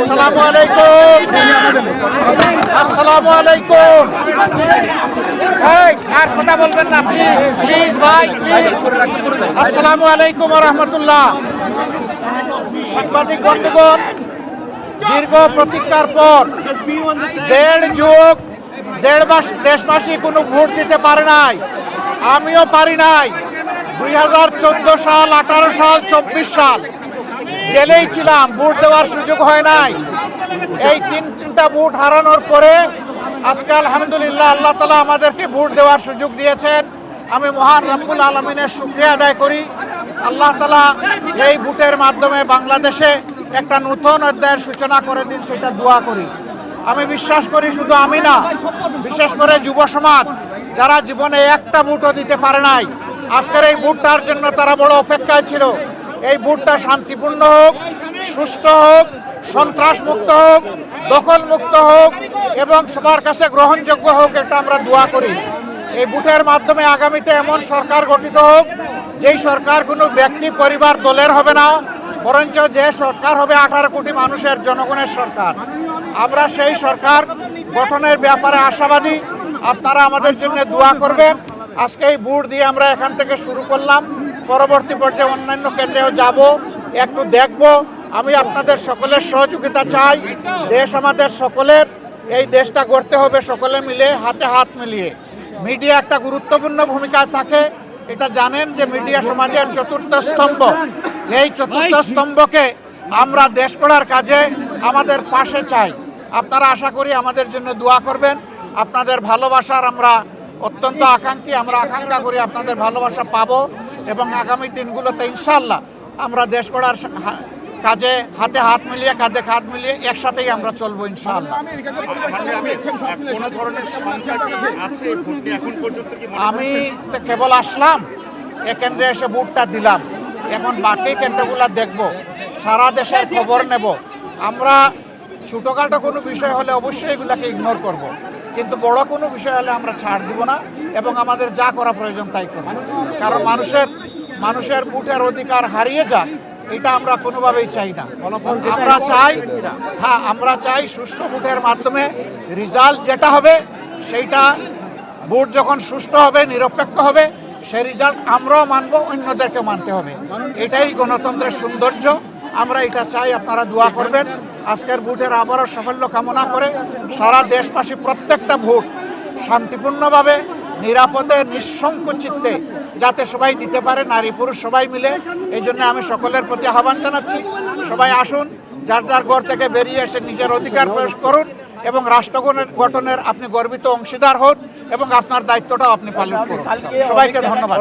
আসসালামু আলাইকুম, আসসালামু আলাইকুম। এই আর কথা বলবেন না প্লিজ, প্লিজ ভাই, প্লিজ। আসসালামু আলাইকুম ওয়া রাহমাতুল্লাহ। সাংবাদিক বন্ধুগণ, দীর্ঘ প্রতীক্ষার পর দেড় মাস দেশবাসী কোনো ভোট দিতে পারে নাই, আমিও পারি নাই। 2014 সাল, 18 সাল, 24 সাল জেলেই ছিলাম, ভোট দেওয়ার সুযোগ হয় নাই। এই তিনটা ভোট হারানোর পরে আজকে আলহামদুলিল্লাহ আল্লাহ তাআলা আমাদেরকে ভোট দেওয়ার সুযোগ দিয়েছেন। আমি মহান রব্বুল আলামিনের শুকরিয়া আদায় করি। আল্লাহ তাআলা এই ভোটের মাধ্যমে বাংলাদেশে একটা নতুন অধ্যায়ের সূচনা করে দিন, সেটা দোয়া করি। আমি বিশ্বাস করি, শুধু আমি না, বিশেষ করে যুব সমাজ যারা জীবনে একটা ভোটও দিতে পারে নাই, আজকের এই ভোটটার জন্য তারা বড় অপেক্ষায় ছিল। এই ভোটটা শান্তিপূর্ণ হোক, সুষ্ঠু হোক, সন্ত্রাস মুক্ত হোক, দখল মুক্ত হোক এবং সবার কাছে গ্রহণযোগ্য হোক, এটা আমরা দোয়া করি। এই ভোটের মাধ্যমে আগামীতে এমন সরকার গঠিত হোক, যেই সরকার কোনো ব্যক্তি, পরিবার, দলের হবে না, বরঞ্চ যে সরকার হবে 18 কোটি মানুষের, জনগণের সরকার। আমরা সেই সরকার গঠনের ব্যাপারে আশাবাদী। আপনারা আমাদের জন্য দোয়া করবেন। আজকে এই ভোট দিয়ে আমরা এখান থেকে শুরু করলাম, পরবর্তী পর্যায়ে অন্যান্য কেন্দ্রেও যাব, একটু দেখব। আমি আপনাদের সকলের সহযোগিতা চাই। দেশ আমাদের সকলের, এই দেশটা গড়তে হবে সকলে মিলে, হাতে হাত মিলিয়ে। মিডিয়া একটা গুরুত্বপূর্ণ ভূমিকা থাকে, এটা জানেন যে মিডিয়া সমাজের চতুর্থ স্তম্ভ। এই চতুর্থ স্তম্ভকে আমরা দেশ গড়ার কাজে আমাদের পাশে চাই। আপনারা আশা করি আমাদের জন্য দোয়া করবেন। আপনাদের ভালোবাসার আমরা অত্যন্ত আকাঙ্ক্ষী, আমরা আকাঙ্ক্ষা করি আপনাদের ভালোবাসা পাবো এবং আগামী দিনগুলোতে ইনশাআল্লাহ আমরা দেশ গড়ার কাজে হাতে হাত মিলিয়ে, কাঁধে কাঁধ মিলিয়ে একসাথেই আমরা চলবো ইনশাআল্লাহ। আমি কেবল আসলাম, এ কেন্দ্রে এসে ভোটটা দিলাম, এখন বাকি কেন্দ্রগুলো দেখব, সারা দেশের খবর নেব। আমরা ছোটোখাটো কোনো বিষয় হলে অবশ্যই এগুলাকে ইগনোর করব, কিন্তু বড় কোনো বিষয় হলে আমরা ছাড় দিব না এবং আমাদের যা করা প্রয়োজন তাই করব। কারণ মানুষের ভোটের অধিকার হারিয়ে যাক, এটা আমরা কোনোভাবেই চাই না। আমরা চাই সুষ্ঠু ভোটের মাধ্যমে রেজাল্ট যেটা হবে, সেইটা ভোট যখন সুষ্ঠু হবে, নিরপেক্ষ হবে, সেই রেজাল্ট আমরাও মানব, অন্যদেরকে মানতে হবে। এটাই গণতন্ত্রের সৌন্দর্য। আমরা এটা চাই, আপনারা দোয়া করবেন। আজকের ভোটের আবারও সাফল্য কামনা করে সারা দেশবাসী প্রত্যেকটা ভোট শান্তিপূর্ণভাবে, নিরাপদে, নিঃসংকোচিতে যাতে সবাই দিতে পারে, নারী পুরুষ সবাই মিলে। এই জন্য আমি সকলের প্রতি আহ্বান জানাচ্ছি, সবাই আসুন, যার যার ঘর থেকে বেরিয়ে এসে নিজের অধিকার প্রয়োগ করুন এবং রাষ্ট্র গঠনের আপনি গর্বিত অংশীদার হন এবং আপনার দায়িত্বটাও আপনি পালন করুন। সবাইকে ধন্যবাদ।